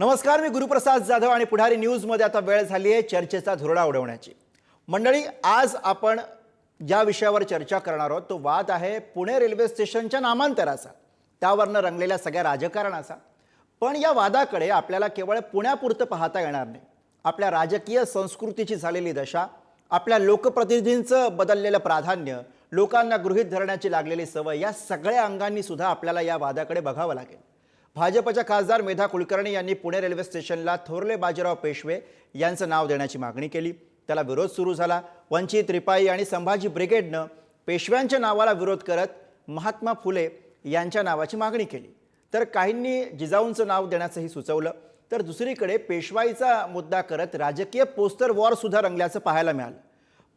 नमस्कार, मी गुरुप्रसाद जाधव आणि पुढारी न्यूजमध्ये आता वेळ झाली आहे चर्चेचा धुरळा उडवण्याची। मंडळी, आज आपण ज्या विषयावर चर्चा करणार आहोत तो वाद आहे पुणे रेल्वे स्टेशनच्या नामांतराचा, त्यावरनं रंगलेल्या सगळ्या राजकारणाचा। पण या वादाकडे आपल्याला केवळ पुण्यापुरतं पाहता येणार नाही। आपल्या राजकीय संस्कृतीची झालेली दशा, आपल्या लोकप्रतिनिधींचं बदललेलं प्राधान्य, लोकांना गृहीत धरण्याची लागलेली सवय, या सगळ्या अंगांनी सुद्धा आपल्याला या वादाकडे बघावं लागेल। भाजपच्या खासदार मेधा कुलकर्णी यांनी पुणे रेल्वे स्टेशनला थोरले बाजीराव पेशवे यांचं नाव देण्याची मागणी केली। त्याला विरोध सुरू झाला। वंचित, रिपाई आणि संभाजी ब्रिगेडनं पेशव्यांच्या नावाला विरोध करत महात्मा फुले यांच्या नावाची मागणी केली। तर काहींनी जिजाऊंचं नाव देण्याचंही सुचवलं। तर दुसरीकडे पेशवाईचा मुद्दा करत राजकीय पोस्टर वॉर सुद्धा रंगल्याचं पाहायला मिळालं।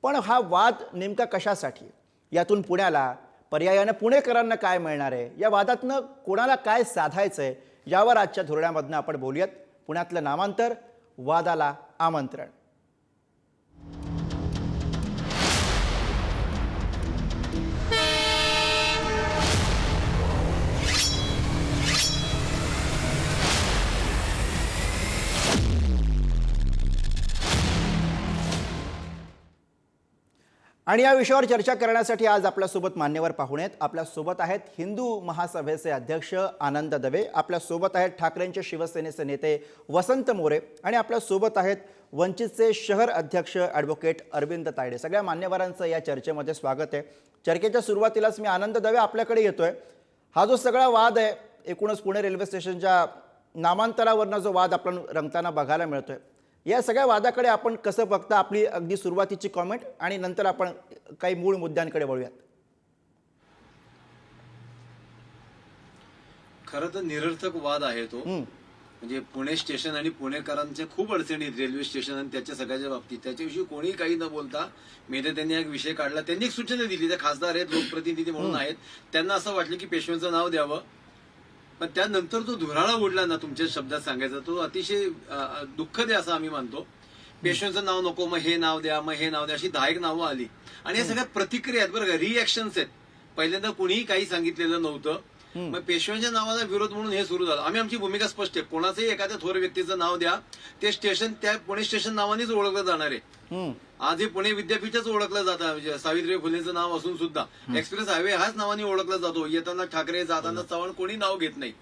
पण हा वाद नेमका कशासाठी? यातून पुण्याला, पर्यायानं पुणेकरांना काय मिळणार आहे? या वादातनं कोणाला काय साधायचंय, यावर आजच्या धोरणामधनं आपण बोलूयात। पुण्यातलं नामांतर, वादाला आमंत्रण। आणि या विषयावर चर्चा करण्यासाठी आज आपल्यासोबत मान्यवर पाहुणे आहेत। आपल्यासोबत आहेत हिंदू महासभेचे अध्यक्ष आनंद दवे, आपल्यासोबत आहेत ठाकरेंचे शिवसेनेचे नेते वसंत मोरे, आणि आपल्यासोबत आहेत वंचितचे शहर अध्यक्ष ॲडव्होकेट अरविंद तायडे। सगळ्या मान्यवरांचं या चर्चेमध्ये स्वागत आहे। चर्चेच्या सुरुवातीलाच मी आनंद दवे आपल्याकडे येतोय। हा जो सगळा वाद आहे, एकूणच पुणे रेल्वे स्टेशनच्या नामांतरावरनं जो वाद आपण रंगताना बघायला मिळतोय, या सगळ्या वादाकडे आपण कसं बघता? आपली अगदी सुरुवातीची कॉमेंट आणि नंतर आपण काही मूळ मुद्द्यांकडे वळूयात। खरं तर निरर्थक वाद आहे तो। म्हणजे पुणे स्टेशन आणि पुणेकरांच्या खूप अडचणी आहेत रेल्वे स्टेशन आणि त्याच्या सगळ्याच्या बाबतीत। त्याच्याविषयी कोणी काही न बोलता मेधे त्यांनी एक विषय काढला। त्यांनी एक सूचना दिली, त्या खासदार आहेत, लोकप्रतिनिधी म्हणून आहेत, त्यांना असं वाटलं की पेशव्यांचं नाव द्यावं। पण त्यानंतर तो धुराळा उडला ना, तुमच्या शब्दात सांगायचा, तो अतिशय दुःखद आहे असं आम्ही मानतो। पेशव्यांचं नाव नको, मग हे नाव द्या, मग हे नाव द्या, अशी 10 नावं आली। आणि या सगळ्या प्रतिक्रिया आहेत बरं का, रिएक्शन्स आहेत। पहिल्यांदा कुणीही काही सांगितलेलं नव्हतं, मग पेशव्यांच्या नावाला विरोध म्हणून हे सुरू झालं। आम्ही आमची भूमिका स्पष्ट आहे, कोणाचंही एखाद्या थोर व्यक्तीचं नाव द्या, ते स्टेशन त्या पुणे स्टेशन नावानेच ओळखलं जाणार आहे। आज हे पुणे विद्यापीठच ओळखलं जातं, म्हणजे सावित्रीबाई फुलेंचं नाव असून सुद्धा एक्सप्रेस हायवे हाच नावाने ओळखला जातो। येताना ठाकरे, जाताना चव्हाण, कोणी नाव घेत नाही।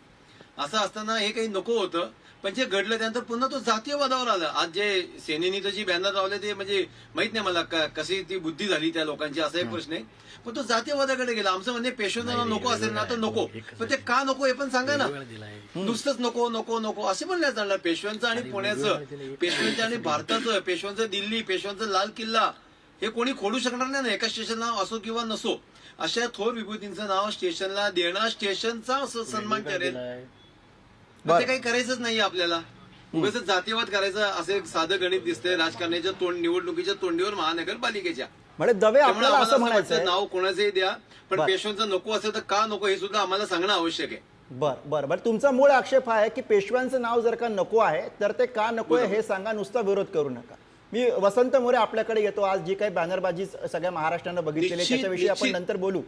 असं असताना हे काही नको होतं। पण जे घडलं त्यानंतर पुन्हा तो जातीयवादावर आला। आज जे सेनेनी जी बॅनर लावले ते म्हणजे माहित नाही मला कशी ती बुद्धी झाली त्या लोकांची, असा एक प्रश्न आहे। पण तो जातीयवादाकडे गेला। आमचं म्हणजे पेशव्यांचं नाव नको असेल ना तर नको, पण ते का नको हे पण सांगा ना। नुसतंच नको नको नको असे म्हणण्यात चालणार। पेशव्यांचं आणि पुण्याचं, पेशव्यांचं आणि भारताचं, पेशव्यांचं दिल्ली, पेशव्यांचं लाल किल्ला, हे कोणी खोडू शकणार नाही ना। एका स्टेशन नाव असो किंवा नसो, अशा थोर विभूतींचं नाव स्टेशनला देणं स्टेशनचा सन्मान करेल, ते काही करायचंच नाही आपल्याला। उगाच जातीवाद करायचं असं एक साधं गणित दिसतंय राजकारणाच्या निवडणुकीच्या तोंडीवर महानगरपालिकेच्या। म्हणजे दवे, आपल्याला असं म्हणायचं नाव कोणाचंही द्या, पण पेशव्यांचं नको असेल तर का नको हे सुद्धा आम्हाला सांगणं आवश्यक आहे। बरं, तुमचा मूळ आक्षेप आहे की पेशव्यांचं नाव जर का नको आहे तर ते का नको आहे हे सांगा, नुसता विरोध करू नका। मी वसंत मोरे आपल्याकडे येतो। आज जी काही बॅनरबाजी सगळ्या महाराष्ट्रानं बघितलेली त्याच्याविषयी आपण नंतर बोलू।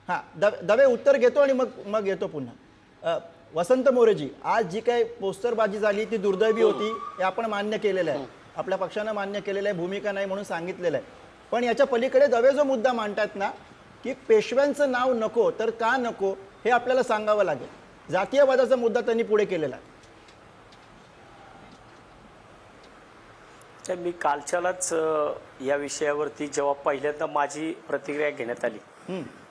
हा, दवे उत्तर घेतो आणि मग येतो पुन्हा। वसंत मोरेजी, आज जी काही पोस्टरबाजी झाली ती दुर्दैवी होती, हे आपण मान्य केलेलं आहे, आपल्या पक्षानं मान्य केलेलं आहे, भूमिका नाही म्हणून सांगितलेलं आहे। पण याच्या पलीकडे दवे जो मुद्दा मांडतात ना, की पेशव्यांचं नाव नको तर का नको हे आपल्याला सांगावं लागेल। जातीयवादाचा मुद्दा त्यांनी पुढे केलेला आहे। मी कालच्यालाच या विषयावरती जेव्हा पहिल्यांदा माझी प्रतिक्रिया घेण्यात आली,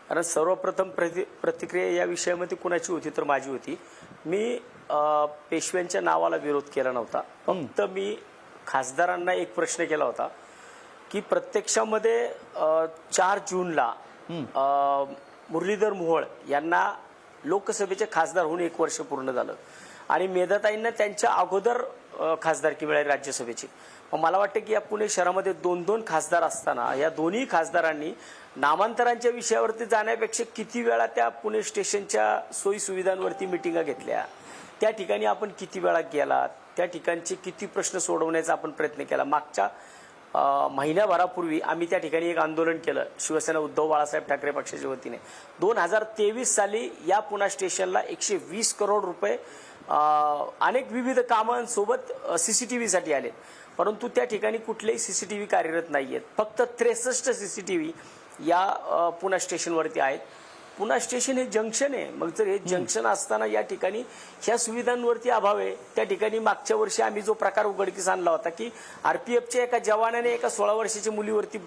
कारण सर्वप्रथम प्रतिक्रिया या विषयामध्ये कुणाची होती तर माझी होती। मी पेशव्यांच्या नावाला विरोध केला नव्हता, फक्त मी खासदारांना एक प्रश्न केला होता की प्रत्यक्षामध्ये 4 जूनला मुरलीधर मोहोळ यांना लोकसभेचे खासदार होऊन 1 वर्ष पूर्ण झालं आणि मेधाताईंना त्यांच्या अगोदर खासदारकी मिळाली राज्यसभेची। मला वाटतं की या पुणे शहरामध्ये 2-2 खासदार असताना या दोन्ही खासदारांनी नामांतरांच्या विषयावरती जाण्यापेक्षा किती वेळा त्या पुणे स्टेशनच्या सोयी सुविधांवरती मिटिंगा घेतल्या, त्या ठिकाणी आपण किती वेळा गेलात, त्या ठिकाणचे किती प्रश्न सोडवण्याचा आपण प्रयत्न केला। मागच्या महिन्याभरापूर्वी आम्ही त्या ठिकाणी एक आंदोलन केलं शिवसेना उद्धव बाळासाहेब ठाकरे पक्षाच्या वतीने। 2023 साली या पुणे स्टेशनला 120 करोड रुपये अनेक विविध कामांसोबत CCTVसाठी आलेत, परंतु त्या ठिकाणी कुठलेही CCTV कार्यरत नाही आहेत. फक्त 63 CCTV या पुणा स्टेशनवरती आहेत. पुणा स्टेशन हे जंक्शन आहे. मग जर हे जंक्शन असताना या ठिकाणी ह्या सुविधांवरती अभाव आहे. त्या ठिकाणी मागच्या वर्षी आम्ही जो प्रकार उघडकीस आणला होता की RPFच्या एका जवानाने एका 16 वर्षाच्या मुलीवरती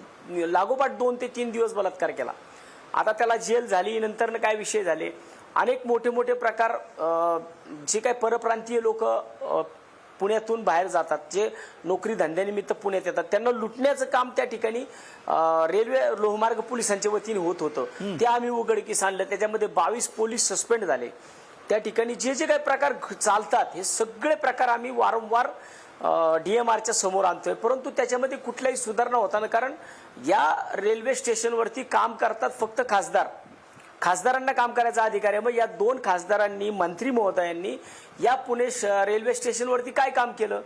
लागोपाठ 2 ते 3 दिवस बलात्कार केला. आता त्याला जेल झाली, नंतर काय विषय झाले, अनेक मोठे मोठे प्रकार. जे काही परप्रांतीय लोक पुण्यातून बाहेर जातात, जे नोकरी धंद्यानिमित्त पुण्यात येतात, त्यांना लुटण्याचं काम त्या ठिकाणी रेल्वे लोहमार्ग पोलिसांच्या वतीने होत होतं. ते आम्ही उघडकीस आणलं. त्याच्यामध्ये 22 पोलीस सस्पेंड झाले. त्या ठिकाणी जे जे काही प्रकार चालतात हे सगळे प्रकार आम्ही वारंवार DMRच्या समोर आणतोय, परंतु त्याच्यामध्ये कुठल्याही सुधारणा होताना. कारण या रेल्वे स्टेशनवरती काम करतात फक्त खासदारांना काम करायचा अधिकार आहे. मग या 2 खासदारांनी, मंत्री महोदयांनी या पुणे रेल्वे स्टेशनवरती काय काम केलं,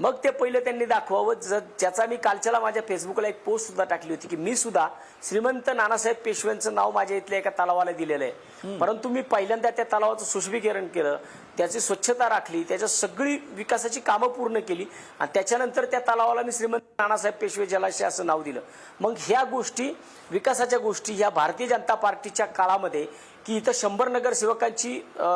मग ते पहिले त्यांनी दाखवावं. ज्याचा मी कालच्याला माझ्या फेसबुकला एक पोस्ट सुद्धा टाकली होती की मी सुद्धा श्रीमंत नानासाहेब पेशव्यांचं नाव माझ्या इथल्या एका तलावाला दिलेलं आहे, परंतु मी पहिल्यांदा त्या तलावाचं सुशोभीकरण केलं, त्याची स्वच्छता राखली, त्याच्या सगळी विकासाची कामं पूर्ण केली आणि त्याच्यानंतर त्या तलावाला मी श्रीमंत नानासाहेब पेशवे जलाशय असं नाव दिलं. मग ह्या गोष्टी, विकासाच्या गोष्टी ह्या भारतीय जनता पार्टीच्या काळामध्ये की इथं 100 नगरसेवकांची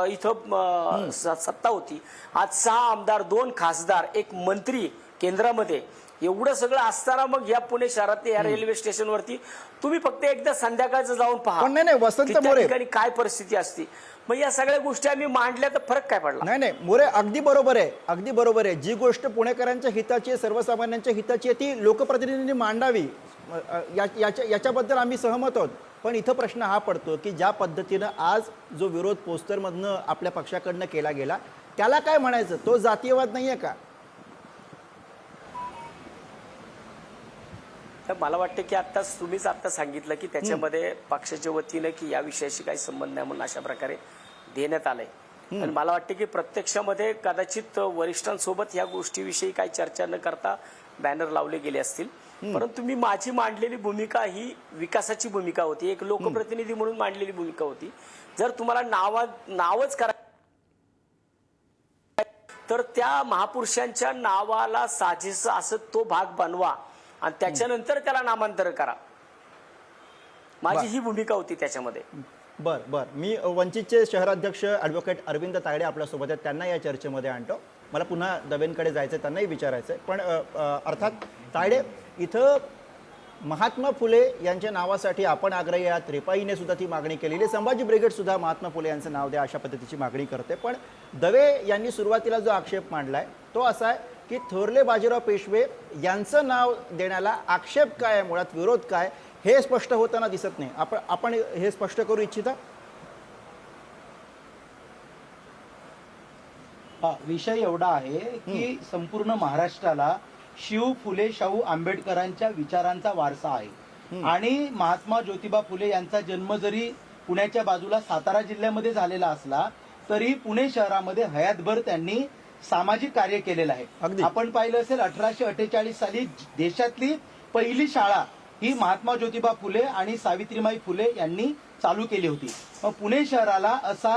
इथं सत्ता होती. आज 6 आमदार, 2 खासदार, 1 मंत्री केंद्रामध्ये, एवढं सगळं असताना मग या पुणे शहरात या रेल्वे स्टेशनवरती तुम्ही फक्त एकदा संध्याकाळचं जाऊन पहा, नाही वसंत त्या मोरे, ठिकाणी काय परिस्थिती असते. मग या सगळ्या गोष्टी आम्ही मांडल्या तर फरक काय पडला? नाही मोरे, अगदी बरोबर आहे, अगदी बरोबर आहे. जी गोष्ट पुणेकरांच्या हिताची आहे, सर्वसामान्यांच्या हिताची आहे, ती लोकप्रतिनिधींनी मांडावी. याच्याबद्दल आम्ही सहमत आहोत. पण इथं प्रश्न हा पडतो की ज्या पद्धतीनं आज जो विरोध पोस्टरमधनं आपल्या पक्षाकडनं केला गेला, त्याला काय म्हणायचं? तो जातीयवाद नाहीये का? तर मला वाटतं की तुम्हीच आता सांगितलं की त्याच्यामध्ये पक्षाच्या वतीनं की या विषयाशी काही संबंध नाही म्हणून अशा प्रकारे देण्यात आलंय. आणि मला वाटतं की प्रत्यक्षामध्ये कदाचित वरिष्ठांसोबत या गोष्टीविषयी काही चर्चा न करता बॅनर लावले गेले असतील, परंतु मी माझी मांडलेली भूमिका ही विकासाची भूमिका होती, एक लोकप्रतिनिधी म्हणून मांडलेली भूमिका होती. जर तुम्हाला नावच करायचं तर त्या महापुरुषांच्या नावाला साजेसं असं तो भाग बनवा आणि त्याच्यानंतर त्याला नामांतर करा. माझी ही भूमिका होती त्याच्यामध्ये. बर मी वंचितचे शहराध्यक्ष ॲडव्होकेट अरविंद तायडे आपल्यासोबत आहेत, त्यांना या चर्चेमध्ये आणतो. मला पुन्हा दवेंकडे जायचं, त्यांनाही विचारायचं आहे. पण अर्थात तायडे, इथं महात्मा फुले यांच्या नावासाठी आपण आग्रही आहात, रिपाईने सुद्धा ती मागणी केलेली आहे, संभाजी ब्रिगेड सुद्धा महात्मा फुले यांचं नाव द्या अशा पद्धतीची मागणी करते. पण दवे यांनी सुरुवातीला जो आक्षेप मांडलाय तो असा आहे की थोरले बाजीराव पेशवे यांचं नाव देण्याला आक्षेप काय आहे, मुळात विरोध काय, हे स्पष्ट होताना दिसत नाही. आपण हे स्पष्ट करू इच्छिता? विषय एवढा आहे की संपूर्ण महाराष्ट्राला शिव फुले शाहू आंबेडकरांच्या विचारांचा वारसा आहे आणि महात्मा ज्योतिबा फुले यांचा जन्म जरी पुण्याच्या बाजूला सातारा जिल्ह्यामध्ये झालेला असला तरी पुणे शहरामध्ये हयातभर त्यांनी सामाजिक कार्य केलेलं आहे. आपण पाहिलं असेल 1848 साली देशातली पहिली शाळा ही महात्मा ज्योतिबा फुले आणि सावित्रीमाई फुले यांनी चालू केली होती. मग पुणे शहराला असा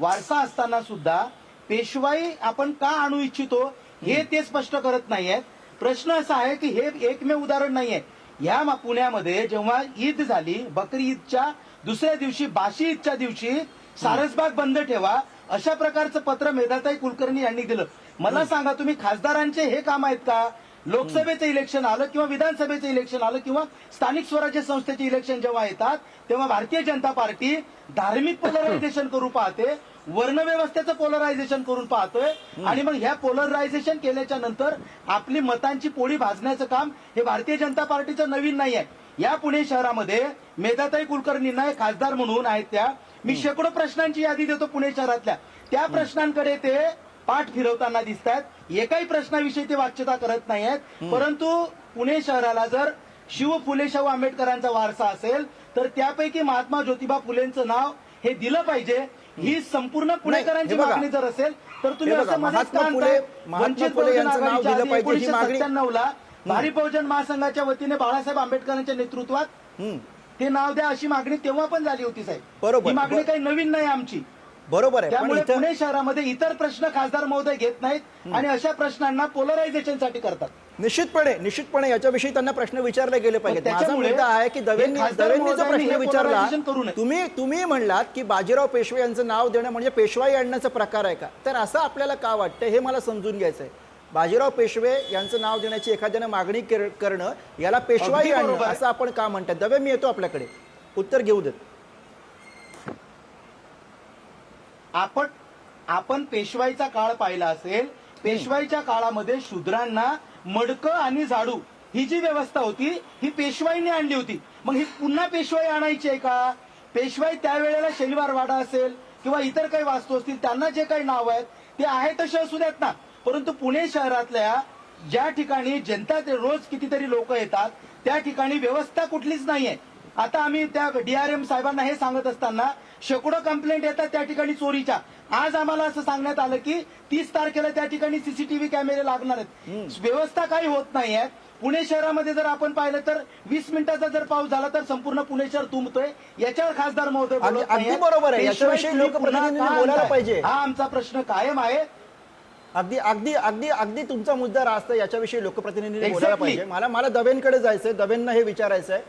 वारसा असताना सुद्धा पेशवाई आपण का आणू इच्छितो हे ते स्पष्ट करत नाहीयेत. प्रश्न असा आहे की हे एकमेव उदाहरण नाहीये. या पुण्यामध्ये जेव्हा ईद झाली, बकरी ईदच्या दुसऱ्या दिवशी, बाशी ईदच्या दिवशी सारसबाग बंद ठेवा अशा प्रकारचं पत्र मेधाताई कुलकर्णी यांनी दिलं. मला सांगा, तुम्ही खासदारांचे हे काम आहेत का? लोकसभेचं इलेक्शन आलं किंवा विधानसभेचं इलेक्शन आलं किंवा स्थानिक स्वराज्य संस्थेचे इलेक्शन जेव्हा येतात तेव्हा भारतीय जनता पार्टी धार्मिक पोलरायझेशन करू पाहते, वर्णव्यवस्थेचं पोलरायझेशन करून पाहतोय आणि मग ह्या पोलरायझेशन केल्याच्या नंतर आपली मतांची पोळी भाजण्याचं काम हे भारतीय जनता पार्टीचं नवीन नाही आहे. या पुणे शहरामध्ये मेधाताई कुलकर्णींना खासदार म्हणून आहेत त्या, मी शेकडो प्रश्नांची यादी देतो पुणे शहरातल्या, त्या प्रश्नांकडे ते पाठ फिरवताना दिसत आहेत. एकाही प्रश्नाविषयी ते वाच्यता करत नाही आहेत. परंतु पुणे शहराला जर शिव फुले शाहू आंबेडकरांचा वारसा असेल तर त्यापैकी महात्मा ज्योतिबा फुलेंचं नाव हे दिलं पाहिजे. ही संपूर्ण पुणेकरांची मागणी जर असेल तर तुम्ही असं महात्मा फुले यांचं नाव दिलं पाहिजे ही मागणी 1997ला भारी बहुजन महासंघाच्या वतीने बाळासाहेब आंबेडकरांच्या नेतृत्वात ते नाव द्या अशी मागणी तेव्हा पण झाली होती साहेब. बरोबर. ही मागणी काही नवीन नाही आमची. बरोबर आहे, पण त्यामुळे इथं पुणे शहरामध्ये इतर प्रश्न खासदार महोदय घेत नाहीत आणि अशा प्रश्नांना पोलरायझेशनसाठी करतात. निश्चितपणे याच्याविषयी त्यांना प्रश्न विचारले गेले पाहिजेत. माझा त्याच्यामुळे मुद्दा आहे की हे दवेंनी खासदार जो महोदयांनी प्रश्न हे विचारला, polarization करू नये. तुम्ही म्हणलात की बाजीराव पेशवे यांचं नाव देणं म्हणजे पेशवाई आणण्याचा प्रकार आहे का? तर असं आपल्याला का वाटतं हे मला समजून घ्यायचं आहे. बाजीराव पेशवे यांचं नाव देण्याची एखाद्यानं मागणी करणं याला पेशवाई अगदी आणणं बरोबर आहे. असं आपण का म्हणतात? दवे, मी येतो आपल्याकडे, उत्तर घेऊ देत. आपण पेशवाईचा काळ पाहिला असेल. पेशवाईच्या काळामध्ये शूद्रांना मडकं आणि झाडू ही जी व्यवस्था होती ही पेशवाईने आणली होती. मग ही पुन्हा पेशवाई आणायची आहे का? पेशवाई त्यावेळेला शनिवार वाडा असेल किंवा इतर काही वास्तू असतील, त्यांना जे काही नाव आहेत ते आहे तसे असू देत ना. परंतु पुणे शहरातल्या ज्या ठिकाणी जनता रोज कितीतरी लोक येतात त्या ठिकाणी व्यवस्था कुठलीच नाहीये. आता आम्ही त्या DRM साहेबांना हे सांगत असताना शेकडो कंप्लेंट येतात त्या ठिकाणी चोरीच्या. आज आम्हाला असं सांगण्यात आलं की 30 तारखेला त्या ठिकाणी CCTV कॅमेरे लागणार आहेत. व्यवस्था काही होत नाहीये. पुणे शहरामध्ये जर आपण पाहिलं तर 20 मिनिटाचा जर पाऊस झाला तर संपूर्ण पुणे शहर तुंबतोय. याच्यावर खासदार महोदय बोलत अगदी नाहीयेत. बरोबर आहे. पेशवाई याच्याविषयी तुम्ही लोकप्रतिनिधींनी पुन्हा का बोलायला आणताय? पाहिजे. हा आमचा प्रश्न कायम आहे. अगदी अगदी अगदी अगदी तुमचा मुद्दा रास्त, याच्याविषयी लोकप्रतिनिधींनी बोलायला Exactly. पाहिजे. मला दवेंकडे जायचंय, दवेंना हे विचारायचं आहे.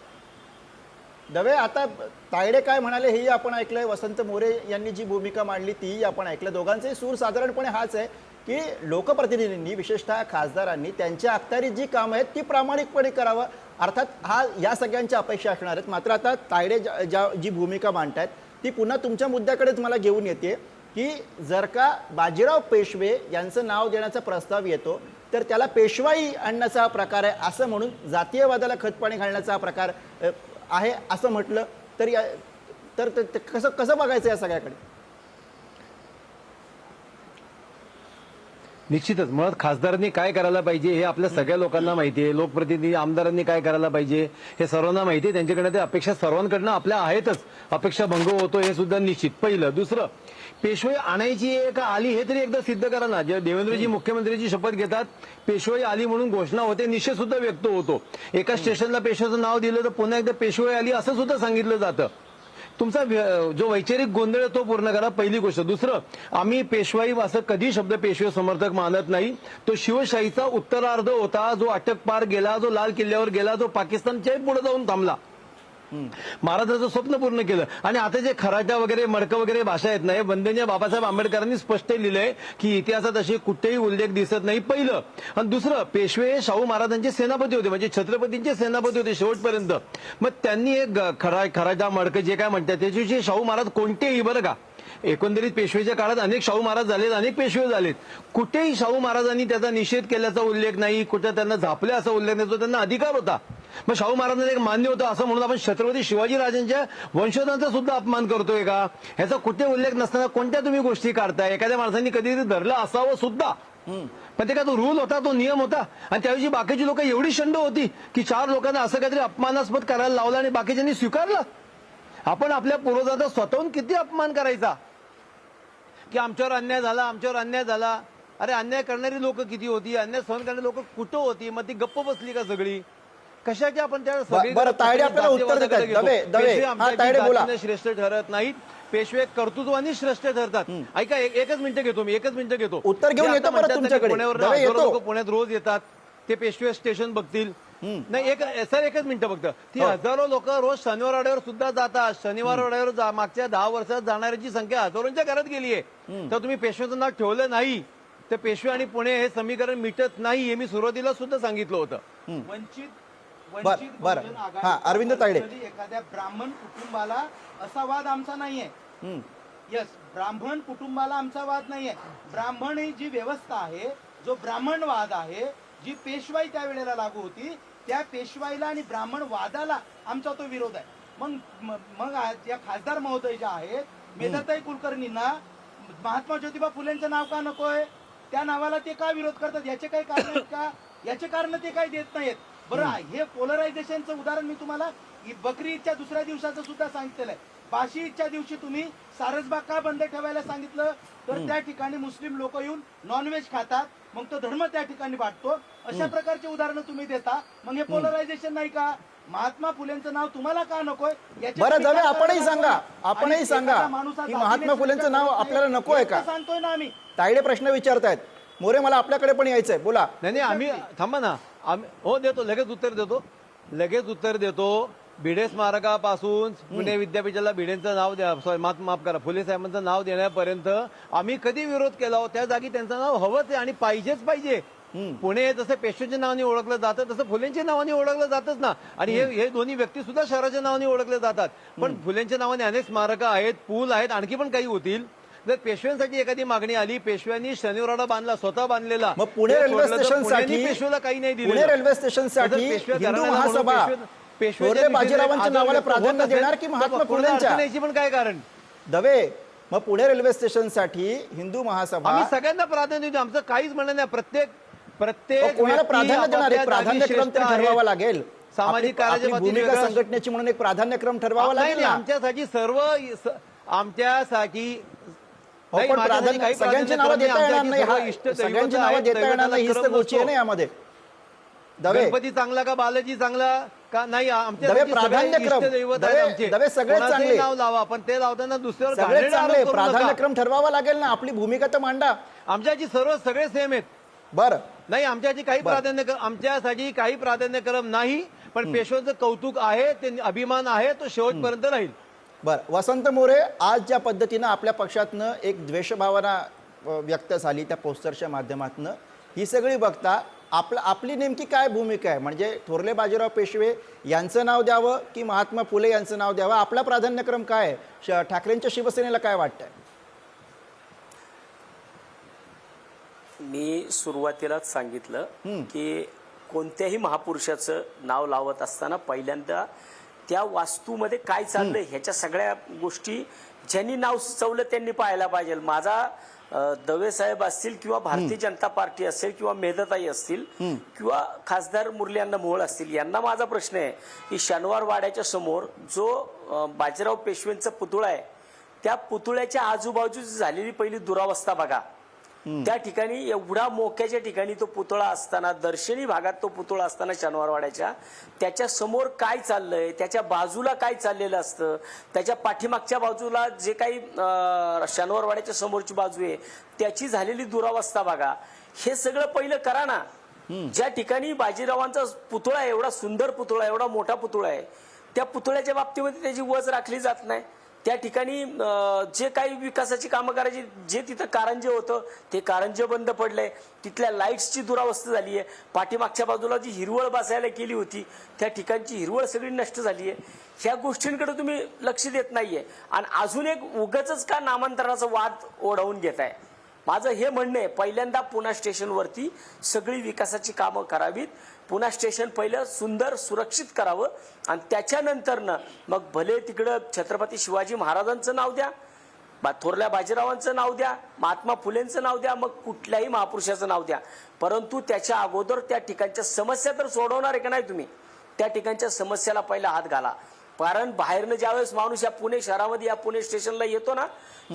दवे, आता तायडे काय म्हणाले हेही आपण ऐकलंय, वसंत मोरे यांनी जी भूमिका मांडली तीही आपण ऐकलं. दोघांचाही सूर साधारणपणे हाच आहे की लोकप्रतिनिधींनी, विशेषतः खासदारांनी त्यांच्या अखत्यारीत जी कामं आहेत ती प्रामाणिकपणे करावं. अर्थात या सगळ्यांच्या अपेक्षा असणार आहेत. मात्र आता तायडे जी भूमिका मांडतायत ती पुन्हा तुमच्या मुद्द्याकडेच मला घेऊन येते की जर का बाजीराव पेशवे यांचं नाव देण्याचा प्रस्ताव येतो तर त्याला पेशवाई आणण्याचा हा प्रकार आहे असं म्हणून, जातीयवादाला खतपाणी घालण्याचा हा प्रकार आहे असं म्हटलं तर कसं बघायचं या सगळ्याकडे? निश्चितच मुळात खासदारांनी काय करायला पाहिजे हे आपल्या सगळ्या लोकांना माहिती आहे. लोकप्रतिनिधी आमदारांनी काय करायला पाहिजे हे सर्वांना माहिती आहे. त्यांच्याकडे ते अपेक्षा सर्वांकडनं आपल्या आहेतच. अपेक्षा भंग होतो हे सुद्धा निश्चित. पहिलं. दुसरं, पेशवाई आणायची आहे का आली हे तरी एकदा सिद्ध करा ना. जेव्हा देवेंद्रजी मुख्यमंत्र्यांची शपथ घेतात, पेशवाई आली म्हणून घोषणा होते, निषेध सुद्धा व्यक्त होतो. एका स्टेशनला पेशव्याचं नाव दिलं तर पुन्हा एकदा पेशवाई आली असं सुद्धा सांगितलं जातं. तुमचा जो वैचारिक गोंधळ आहे तो पूर्ण करा, पहिली गोष्ट. दुसरं, आम्ही पेशवाई असं कधी शब्द पेशवे समर्थक मानत नाही. तो शिवशाहीचा उत्तरार्ध होता, जो अटक पार गेला, जो लाल किल्ल्यावर गेला, जो पाकिस्तानच्या पुढे जाऊन थांबला. महाराजांचं स्वप्न पूर्ण केलं. आणि आता जे खराटा वगैरे मडकं वगैरे भाषा आहेत ना, वंदनीय बाबासाहेब आंबेडकरांनी स्पष्ट लिहिलंय की इतिहासात असे कुठेही उल्लेख दिसत नाही, पहिलं. आणि दुसरं, पेशवे शाहू महाराजांचे सेनापती होते, म्हणजे छत्रपतींचे सेनापती होते शेवटपर्यंत. मग त्यांनी एक खराटा मडकं जे काय म्हणतात त्याच्याविषयी शाहू महाराज कोणतेही, बरं का, एकंदरीत पेशवेच्या काळात अनेक शाहू महाराज झालेत, अनेक पेशवे झालेत. कुठेही शाहू महाराजांनी त्याचा निषेध केल्याचा उल्लेख नाही, कुठे त्यांना झापले असा उल्लेख नाही. तो त्यांना अधिकार होता. मग शाहू महाराजांना एक मान्य होतं असं म्हणून आपण छत्रपती शिवाजीराजांच्या वंशजांचा सुद्धा अपमान करतोय का? ह्याचा कुठे उल्लेख नसताना कोणत्या तुम्ही गोष्टी काढताय? एखाद्या माणसांनी कधीतरी धरलं असावं सुद्धा, पण ते काय तो रूल होता, तो नियम होता. आणि त्यावेळी बाकीची लोक एवढी शंड होती की 4 लोकांना असं काहीतरी अपमानास्पद करायला लावलं आणि बाकीच्यांनी स्वीकारलं. आपण आपल्या पूर्वजांचा स्वतःहून किती अपमान करायचा की आमच्यावर अन्याय झाला, आमच्यावर अन्याय झाला. अरे अन्याय करणारी लोक किती होती, अन्याय सहन करणारी लोक कुठं होती? मग ती गप्प बसली का सगळी? कशाची आपण त्या बरं, तायडे आपल्याला उत्तर देतात. दवे, हा, तायडे बोला. श्रेष्ठ ठरत नाहीत, पेशवे कर्तृत्वाने श्रेष्ठ ठरतात. ऐका, एकच मिनिटं घेतो मी, एकच मिनिटं घेतो. उत्तर घेऊन ते येतो आता परत म्हणतात ना की तुमच्याकडे. पुण्यावर दवे, हजारो येतो. लोक पुण्यात रोज येतात, ते पेशवे स्टेशन बघतील. नाही, सर एकच मिनिटं फक्त. ती हजारो लोक रोज शनिवार वाड्यावर सुद्धा जातात. शनिवार वाड्यावर मागच्या 10 वर्षात जाणाऱ्यांची संख्या हजारोंच्या घरात गेली आहे. तर तुम्ही पेशव्याचं नाव ठेवलं नाही तर पेशवे आणि पुणे हे समीकरण मिटत नाही, हे मी सुरुवातीला सुद्धा सांगितलं होतं. वंचित बरं. बहुजन हा, अरविंद तायडे. आघाडी एखाद्या ब्राह्मण कुटुंबाला असा वाद आमचा नाहीये. यस, ब्राह्मण कुटुंबाला आमचा वाद नाहीये. ब्राह्मण ही जी व्यवस्था आहे, जो ब्राह्मणवाद आहे, जी पेशवाई त्यावेळेला लागू होती, त्या पेशवाईला आणि ब्राह्मण वादाला आमचा तो विरोध आहे. मग आज या खासदार महोदय ज्या आहेत, मेधाताई कुलकर्णींना महात्मा ज्योतिबा फुलेंचं नाव का नकोय? त्या नावाला ते का विरोध करतात? याचे काही कारण आहेत का? याचे कारण ते काही देत नाहीत. बरं, हे पोलरायझेशनचं उदाहरण मी तुम्हाला बकरी ईदच्या दुसऱ्या दिवसाचं सुद्धा सांगितलेलं आहे. बाशी ईदच्या दिवशी तुम्ही सारसबाग का बंद ठेवायला सांगितलं? तर त्या ठिकाणी मुस्लिम लोक येऊन नॉनव्हेज खातात, मग तो धर्म त्या ठिकाणी वाटतो. अशा प्रकारचे उदाहरणं तुम्ही देता, मग हे पोलरायझेशन नाही का? महात्मा फुलेंचं नाव तुम्हाला का नकोय याची बरं तुम्ही दवे, काय आपणही कारण सांगा, दाखवा. आपणही आणि सांगा एखादा माणूस हा की जातीने महात्मा फुलेंचं श्रेष्ठ नाव करत आपल्याला नाही, नको आहे हे का? तर सांगतोय ना आम्ही. तायडे प्रश्न विचारतायत. मोरे, मला आपल्याकडे पण यायचंय, बोला. नाही नाही, आम्ही थांबा ना, आम्ही हो देतो, लगेच उत्तर देतो. भिडे स्मारकापासून पुणे विद्यापीठाला भिडेंचं नाव द्या, सॉरी माफ करा, फुले साहेबांचं नाव देण्यापर्यंत आम्ही कधी विरोध केला हो? त्या जागी त्यांचं नाव हवंच आहे आणि पाहिजेच पाहिजे. पुणे जसं पेशव्यांच्या नावाने ओळखलं जातं तसं फुलेंच्या नावाने ओळखलं जातच ना. आणि हे दोन्ही व्यक्ती सुद्धा शहराच्या नावाने ओळखले जातात. पण फुलेंच्या नावाने अनेक स्मारकं आहेत, पूल आहेत, आणखी पण काही होतील. जर पेशव्यांसाठी एखादी मागणी आली, पेशव्यांनी शनिवारवाडा बांधला, स्वतः बांधलेला, पुणे ते रेल्वे सोडलं तर स्टेशनसाठी पुण्याने पेशव्याला काही नाही दिलं. पुणे रेल्वे स्टेशनसाठी हिंदू महासभा थोरले बाजीरावांच्या नावाला प्राधान्य देणार की महात्मा फुलेंच्या? पण काय कारण? दवे, मग पुणे रेल्वे स्टेशनसाठी हिंदू महासभा आम्ही सगळ्यांना प्राधान्य देऊ, आमचं काहीच म्हणणं नाही. प्रत्येक कोणाला व्यक्ती प्राधान्य देणार? एक आपापल्या प्राधान्यक्रम जागी तर श्रेष्ठ ठरवावा आहे. लागेल. सामाजिक आपली कार्याच्या बाबतीत भूमिका वेगळा- संघटनेची म्हणून एक प्राधान्यक्रम ठरवावा नाही, लागेल नाही, ना. आमच्यासाठी आमच्यासाठी हो, पण प्राधान्य सगळ्यांची नावं देता येणार नाही. सगळ्यांची नावं देता येणार नाही, हीच तर गोष्टी आहे ना यामध्ये. दवे, गणपती चांगला का बालाजी चांगला का नाही? दवे, प्राधान्यक्रम. दवे, सगळेच चांगले. नाव लावा, पण ते लावताना दुसऱ्यावर सगळेच घाणेरडा चांगले. आरोप करू नका. प्राधान्यक्रम ठरवावा लागेल ना. आपली भूमिका तर मांडा. आमच्याची सगळे सेम आहेत. बरं, नाही, आमच्यासाठी काही प्राधान्यक्रम नाही. पण पेशव्यांचं कौतुक आहे, ते अभिमान आहे, तो शेवटपर्यंत राहील. बरं. वसंत मोरे, आज ज्या पद्धतीनं आपल्या पक्षातनं एक द्वेषभावना व्यक्त झाली त्या पोस्टरच्या माध्यमातून, ही सगळी बघता आपली नेमकी काय भूमिका आहे? म्हणजे थोरले बाजीराव पेशवे यांचं नाव द्यावं की महात्मा फुले यांचं नाव द्यावं? आपला प्राधान्यक्रम काय आहे? ठाकरेंच्या शिवसेनेला काय वाटतंय? मी सुरुवातीलाच सांगितलं की कोणत्याही महापुरुषाचं नाव लावत असताना पहिल्यांदा त्या वास्तूमध्ये काय चाललंय ह्याच्या सगळ्या गोष्टी ज्यांनी नाव सुचवलं त्यांनी पाहायला पाहिजे. माझा दवे साहेब असतील किंवा भारतीय जनता पार्टी असेल किंवा मेधताई असतील किंवा खासदार मुरली मोहोळ असतील, यांना माझा प्रश्न आहे की शनिवार वाड्याच्या समोर जो बाजीराव पेशवेंचा पुतळा आहे, त्या पुतळ्याच्या आजूबाजूची झालेली पहिली दुरावस्था बघा. त्या ठिकाणी एवढा मोक्याच्या ठिकाणी तो पुतळा असताना, दर्शनी भागात तो पुतळा असताना शनिवारवाड्याच्या, त्याच्या समोर काय चाललंय, त्याच्या बाजूला काय चाललेलं असतं, त्याच्या पाठीमागच्या बाजूला जे काही शनिवारवाड्याच्या समोरची बाजू आहे त्याची झालेली दुरावस्था बघा. हे सगळं पहिलं करा ना. ज्या ठिकाणी बाजीरावांचा पुतळा आहे, एवढा सुंदर पुतळा, एवढा मोठा पुतळा आहे, त्या पुतळ्याच्या बाबतीमध्ये त्याची वज राखली जात नाही. त्या ठिकाणी जे काही विकासाची कामं करायची, जे तिथं कारंजे होतं ते कारंजे बंद पडलंय. तिथल्या लाईट्सची दुरावस्था झाली आहे. पाठीमागच्या बाजूला जी हिरवळ बसायला केली होती त्या ठिकाणची हिरवळ सगळी नष्ट झाली आहे. ह्या गोष्टींकडे तुम्ही लक्ष देत नाहीये आणि अजून एक उगाचच का नामांतराचा वाद ओढवून घेताय. माझं हे म्हणणं आहे, पहिल्यांदा पुणा स्टेशनवरती सगळी विकासाची कामं करावीत. पुणा स्टेशन पहिलं सुंदर सुरक्षित करावं आणि त्याच्यानंतरनं मग भले तिकडं छत्रपती शिवाजी महाराजांचं नाव द्या, थोरल्या बाजीरावांचं नाव द्या, महात्मा फुलेंचं नाव द्या, मग कुठल्याही महापुरुषाचं नाव द्या. परंतु त्याच्या अगोदर त्या ठिकाणच्या समस्या तर सोडवणार आहे का नाही तुम्ही? त्या ठिकाणच्या समस्याला पहिला हात घाला. कारण बाहेरनं ज्यावेळेस माणूस या पुणे शहरामध्ये या पुणे स्टेशनला येतो ना,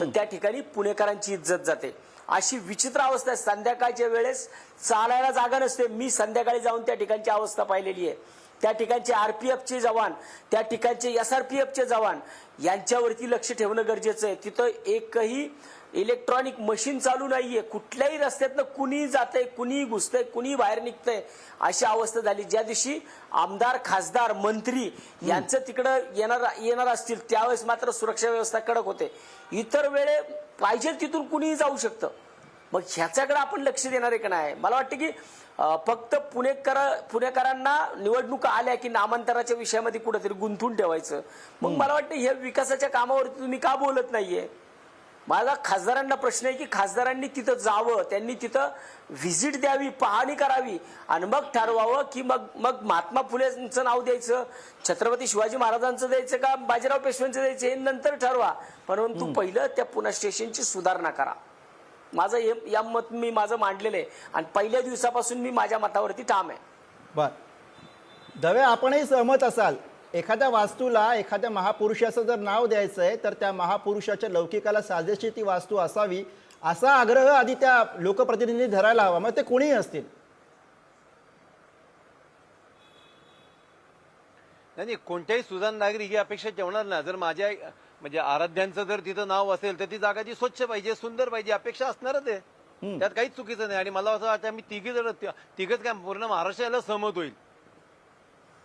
तर त्या ठिकाणी पुणेकरांची इज्जत जाते. अशी विचित्र अवस्था आहे. संध्याकाळच्या वेळेस चालायला जागा नसते. मी संध्याकाळी जाऊन त्या ठिकाणची अवस्था पाहिलेली आहे. त्या ठिकाणचे आरपीएफचे जवान, त्या ठिकाणचे एसआरपीएफचे जवान यांच्यावरती लक्ष ठेवणं गरजेचं आहे. तिथं एकही इलेक्ट्रॉनिक मशीन चालू नाहीये. कुठल्याही रस्त्यातनं कुणी जातंय, कुणी घुसतंय, कुणी बाहेर निघतंय, अशी अवस्था झाली. ज्या दिवशी आमदार, खासदार, मंत्री यांचं तिकडं येणार असतील त्यावेळेस मात्र सुरक्षा व्यवस्था कडक होते. इतर वेळे पाहिजे तिथून कुणीही जाऊ शकतं. मग ह्याच्याकडे आपण लक्ष देणार आहे का नाही? मला वाटतं की फक्त पुणेकरांना निवडणुका आल्या की नामांतराच्या विषयामध्ये कुठेतरी गुंतून ठेवायचं. मग मला वाटतं हे विकासाच्या कामावरती तुम्ही का बोलत नाहीये? माझा खासदारांना प्रश्न आहे की खासदारांनी तिथं जावं, त्यांनी तिथं व्हिजिट द्यावी, पाहणी करावी आणि मग ठरवावं की मग महात्मा फुलेंचं नाव द्यायचं, छत्रपती शिवाजी महाराजांचं द्यायचं का बाजीराव पेशव्यांचं द्यायचं हे नंतर ठरवा. परंतु पहिलं त्या पुणा स्टेशनची सुधारणा करा. माझं या मत मी माझं मांडलेलं आहे आणि पहिल्या दिवसापासून मी माझ्या मतावरती ठाम आहे. बर दवे, आपणही सहमत असाल, एखाद्या वास्तूला एखाद्या महापुरुषाचं जर नाव द्यायचं आहे तर त्या महापुरुषाच्या लौकिकाला साजेशी ती वास्तू असावी असा आग्रह आधी त्या लोकप्रतिनिधी धरायला हवा, मग ते कोणीही असतील. नाही कोणत्याही सुजाण नागरिक ही अपेक्षा ठेवणार ना. जर माझ्या म्हणजे आराध्यांचं जर तिथं नाव असेल तर ती जागा ती स्वच्छ पाहिजे, सुंदर पाहिजे, अपेक्षा असणारच आहे. त्यात काहीच चुकीचं नाही. आणि मला असं वाटतं आम्ही तिघच काय पूर्ण महाराष्ट्राला सहमत होईल.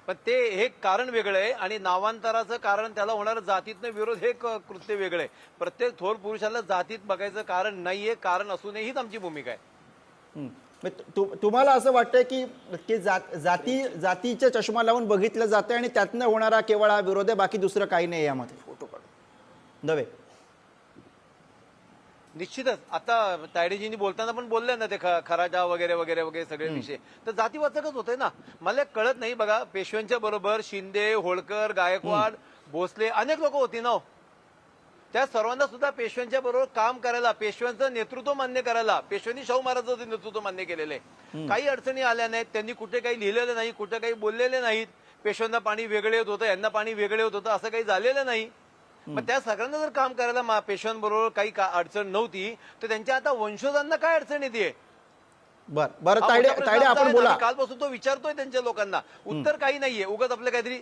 पण ते हे कारण वेगळं आहे आणि नामांतराचं कारण त्याला होणारं जातीतनं विरोध हे कृत्य वेगळं आहे. प्रत्येक थोर पुरुषाला जातीत बघायचं कारण नाहीये, कारण असू नये हीच आमची भूमिका आहे. तुम्हाला असं वाटतंय की जातीच्या चष्मा लावून बघितलं जातं आणि त्यातनं होणारा केवळ हा विरोध आहे, बाकी दुसरं काही नाही यामध्ये? फोटो काढ. दवे, निश्चितच आता तायडेजींनी बोलताना पण बोलले ना ते खराटा वगैरे वगैरे वगैरे सगळे विषय तर जातीवाचकच होते ना. मला कळत नाही बघा, पेशव्यांच्या बरोबर शिंदे, होळकर, गायकवाड, भोसले अनेक लोक होती ना. त्या सर्वांना सुद्धा पेशव्यांच्या बरोबर काम करायला, पेशव्यांचं नेतृत्व मान्य करायला, पेशव्यांनी शाहू महाराजांचं नेतृत्व मान्य केलेलं आहे. काही अडचणी आल्या नाहीत, त्यांनी कुठे काही लिहिलेलं नाही, कुठे काही बोललेले नाहीत. पेशव्यांना पाणी वेगळे होत होतं, यांना पाणी वेगळे होत होतं, असं काही झालेलं नाही. पण त्या सगळ्यांना जर काम करायला पेशव्यांबरोबर काही अडचण नव्हती तर त्यांच्या आता वंशजांना काय अडचण येते? बरं तायडे आपण बोला. कालपासून तो विचारतोय त्यांच्या लोकांना, उत्तर काही नाहीये. उगाच आपलं काहीतरी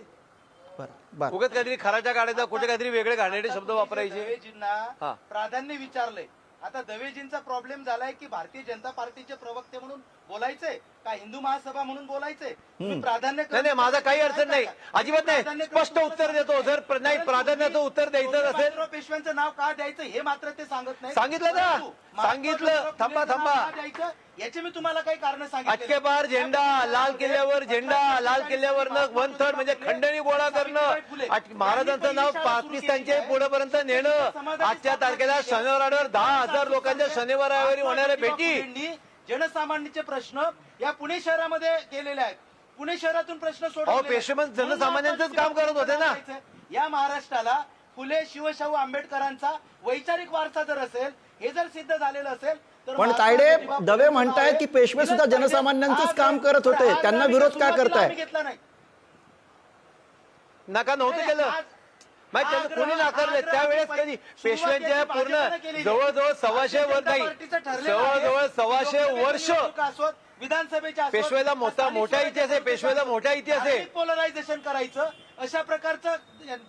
उगाच काहीतरी खराच्या काढायचा, कुठे काहीतरी वेगळे घाणेरडे शब्द वापरायचे. दवेजींना प्राधान्य विचारलंय. आता दवेजींचा प्रॉब्लेम झालाय की भारतीय जनता पार्टीचे प्रवक्ते म्हणून बोलायचंय का हिंदू महासभा म्हणून बोलायचंय? तुम्ही प्राधान्य नाही, माझा काही अडचण नाही, अजिबात नाही. स्पष्ट उत्तर देतो. जर नाही प्राधान्याचं उत्तर द्यायचं असेल, पेशव्यांचं नाव का द्यायचं हे मात्र ते सांगत नाही. सांगितलं ना, सांगितलं. थांबा याचे मी तुम्हाला काही कारण सांगितले. अटके बार झेंडा, लाल किल्ल्यावर झेंडा, लाल किल्ल्यावर 1/3 म्हणजे खंडणी गोळा करणं, महाराजांचं नाव पाकिस्तानच्या पुढेपर्यंत नेणं. आजच्या तारखेला शनिवारवाड्यावर 10,000 लोकांच्या शनिवारवारी होणाऱ्या भेटी. जनसामान्यांचे प्रश्न या पुणे शहरामध्ये गेलेले आहेत. पुणे शहरातून प्रश्न सोडवले. पेशवे जनसामान्यांचंच काम करत होते ना. या महाराष्ट्राला फुले शिवशाहू आंबेडकरांचा वैचारिक वारसा जर असेल, हे जर सिद्ध झालेलं असेल तर पण तायडे दवे म्हणतायत की पेशवे सुद्धा जनसामान्यांचंच काम करत होते, त्यांना विरोध का करताय? घेतला नाही. नका नव्हतं केलं, माहिती त्यांना कोणी नाकारले त्यावेळेस. कधी पेशव्यांच्या पूर्ण जवळजवळ 125 वर्ष नाही, जवळजवळ 125 वर्ष विधानसभेच्या पेशवेला मोठा इतिहास आहे. पेशवेला मोठा इतिहास आहे. पोलरायझेशन करायचं, अशा प्रकारचं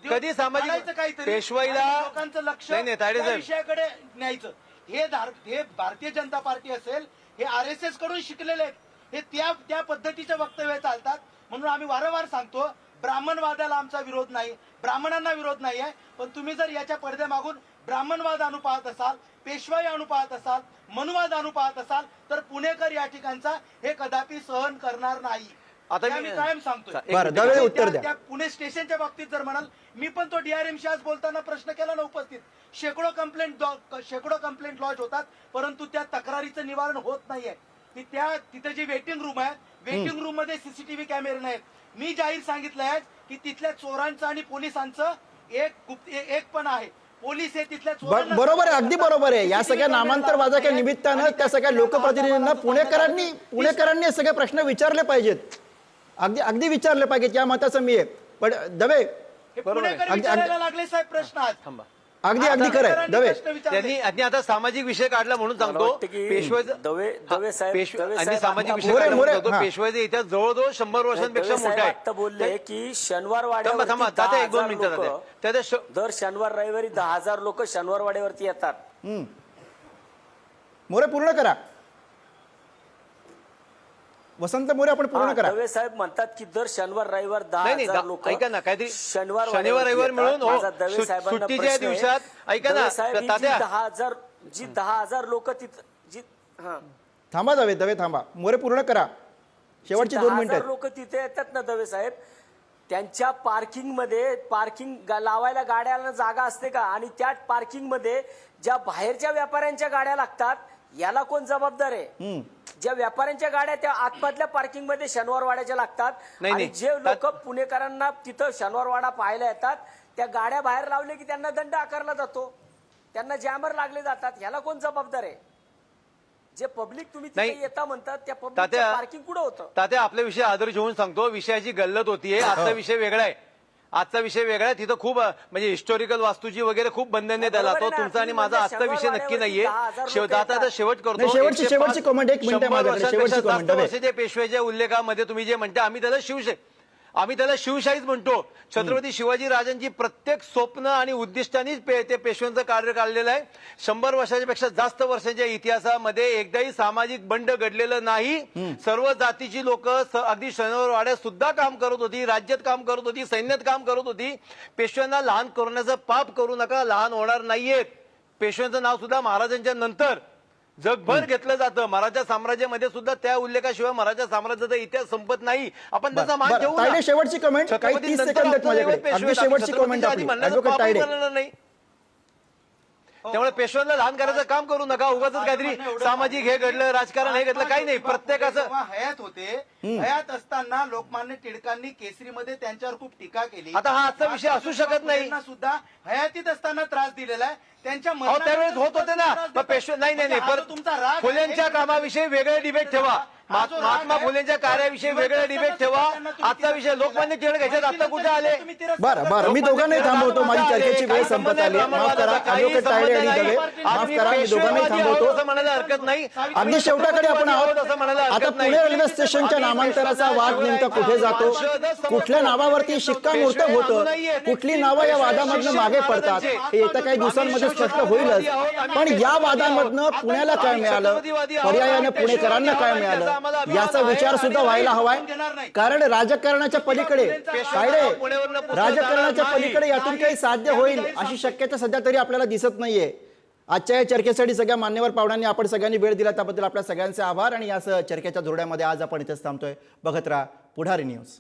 कधी सामाजिक पेशवाईला लोकांचं लक्ष नाही तायडे त्या साहेब विषयाकडे न्यायचं. हे भारतीय जनता पार्टी असेल, हे RSS कडून शिकलेले आहेत. हे त्या पद्धतीचे वक्तव्य चालतात. म्हणून आम्ही वारंवार सांगतो, ब्राह्मणवादाला आमचा विरोध नाही, ब्राह्मणांना विरोध नाही आहे. पण तुम्ही जर याच्या पडद्यामागून ब्राह्मणवाद आणू पाहत असाल, पेशवाई आणू पाहत असाल, मनुवाद आणू पाहत असाल तर पुणेकर या ठिकाणचा हे कदापि सहन करणार नाही. आता मी कायम सांगतोय. बरं, दवे उत्तर द्या. त्या पुणे स्टेशनच्या बाबतीत जर म्हणाल, मी पण तो DRMशी आज बोलताना प्रश्न केला ना उपस्थित. शेकडो कंप्लेंट लॉन्च होतात, परंतु त्या तक्रारीचं निवारण होत नाहीये. की तिथे जी वेटिंग रूम आहे, वेटिंग रूम मध्ये CCTV कॅमेरे नाहीत. मी जाहीर सांगितलंय की तिथल्या चोरांचं आणि पोलिसांचं एक पण आहे. पोलीस हे तिथल्या बरोबर आहे, अगदी बरोबर आहे. या सगळ्या नामांतरवादाच्या निमित्तानं त्या सगळ्या लोकप्रतिनिधींना पुणेकरांनी हे सगळे प्रश्न विचारले पाहिजेत, अगदी विचारले पाहिजेत. या मताचं मी आहे. पण दवे लागले साहेब प्रश्न आज. थांबा, अगदी खरं आहे दवे. त्यांनी आता सामाजिक विषय काढला म्हणून सांगतो. दवे साहेब सामाजिक विषय काढला म्हणून सांगतो. पेशवाईचा इतिहास जवळजवळ 100 वर्षांपेक्षा मोठा आहे. आता बोलले की शनिवार थांबा तात्या 1-2 मिनिटं. दर शनिवार रविवारी 10,000 लोक शनिवार वाड्यावरती येतात. मोरे पूर्ण करा. वसंत मोरे आपण पूर्ण करा. दवे साहेब म्हणतात की दर शनिवार रविवार 10,000 लोक ऐका ना, काहीतरी शनिवार रविवार मिळून सुट्टीच्या दिवसात ऐका ना तात्या 10,000 लोक थांबा दवे थांबा. मोरे पूर्ण करा. शेवटची 2 मिनिटं. लोक तिथे येतात ना दवे साहेब, त्यांच्या पार्किंग मध्ये पार्किंग लावायला गाड्याला जागा असते का? आणि त्या पार्किंग मध्ये ज्या बाहेरच्या व्यापाऱ्यांच्या गाड्या लागतात याला कोण जबाबदार आहे? ज्या व्यापाऱ्यांच्या गाड्या त्या आतमधल्या पार्किंग मध्ये शनिवारवाड्याच्या लागतात आणि जे लोक पुणेकरांना तिथं शनिवारवाडा पाहायला येतात त्या गाड्या बाहेर लावले की त्यांना दंड आकारला जातो, त्यांना जॅमर लागले जातात. ह्याला कोण जबाबदार आहे? जे पब्लिक तुम्ही तिथे येता म्हणतात त्या पब्लिक पार्किंग कुठं होतं? तात्या आपल्या विषय आदर घेऊन सांगतो. विषयाची गल्लत होतीये. आजचा विषय वेगळा आहे. तिथं खूप म्हणजे हिस्टोरिकल वास्तूची वगैरे खूप बंधने त्याला. तो तुमचा आणि माझा आजचा विषय नक्की नाहीये. आता शेवट करतो. शेवटची कमेंट 1 मिनिट. वर्षाच्या पेशव्याच्या उल्लेखामध्ये तुम्ही जे म्हणता आम्ही त्याला आम्ही त्याला शिवशाहीच म्हणतो. छत्रपती शिवाजी राजांची प्रत्येक स्वप्न आणि उद्दिष्टांनीच ते पेशव्यांचं कार्य काढलेलं आहे. 100 वर्षाच्या पेक्षा जास्त वर्षांच्या इतिहासामध्ये एकदाही सामाजिक बंड घडलेलं नाही. सर्व जातीची लोक अगदी शनिवार वाड्यात सुद्धा काम करत होती, राज्यात काम करत होती, सैन्यात काम करत होती. पेशव्यांना लहान करण्याचं पाप करू नका, लहान होणार नाहीयेत. पेशव्यांचं नाव सुद्धा महाराजांच्या नंतर जगभर घेतलं जातं. मराठा साम्राज्यामध्ये सुद्धा त्या उल्लेखाशिवाय मराठा साम्राज्याचा इतिहास संपत नाही. आपण त्याचा मान बरं, ठेवू ना. तायडे, शेवटची कमेंट काही छत्रपती 30 नंतर सेकंद आहेत आपलं माझ्याकडे. दैवत पेशवे अगदी शेवटची छत्रपतीच्या कमेंट आधी आपली म्हणण्याचं ऍडव्होकेट पापही तायडे. बनलं नाही. त्यामुळे पेशव्यांना लहान करायचं काम करू नका. उगाच काहीतरी सामाजिक हे घडलं, राजकारण हे घडलं, काही नाही. प्रत्येकाचं जेव्हा हयात होते, हयात असताना लोकमान्य टिळकांनी केसरीमध्ये त्यांच्यावर खूप टीका केली. आता हा आजचा विषय असू शकत नाही. फुलेंना सुद्धा हयातीत असताना त्रास दिलेला आहे. त्यांच्या अहो त्यावेळेस होत होते ना. पण पेशवे नाही नाही नाही. म्हणजे तुमचा राग आहे. फुलेंच्या कामाविषयी वेगळे डिबेट ठेवा. महात्मा फुलेंच्या कार्याविषयी वेगळे डिबेट ठेवा. आजचा विषय लोकमान्य टिळक याच्यात आता कुठे आले? बरं, मी दोघांनाही थांबवतो. माझी चर्चेची वेळ संपत आली. माफ करा ऍडव्होकेट तायडे आणि दवे, माफ करा, मी दोघांनाही थांबवतो. असं म्हणायला हरकत नाही. अगदी शेवटाकडे आपण आहोत. असं म्हणायला आता हरकत नाही. पुणे रेल्वे स्टेशनच्या नामांतराचा वाद नेमका कुठे जातो, कुठल्या नावावरती शिक्कामोर्तब होतं, कुठली नावं या वादामधनं मागे पडतात, हे येत्या काही दिवसांमध्ये स्पष्ट होईलच. पण या वादामधनं पुण्याला काय मिळालं, पर्यायाने पुणेकरांना काय मिळालं, याचा विचार सुद्धा व्हायला हवाय. कारण राजकारणाच्या पलीकडे तायडे, राजकारणाच्या पलीकडे यातून काही साध्य होईल अशी शक्यता सध्या तरी आपल्याला दिसत नाहीये. आजच्या या चर्चेसाठी सगळ्या मान्यवर पाहुण्यांनी आपण सगळ्यांनी वेळ दिला त्याबद्दल आपल्या सगळ्यांचे आभार. आणि यासह चर्चेच्या धोरणामध्ये आज आपण इथेच थांबतोय. बघत राहा पुढारी न्यूज.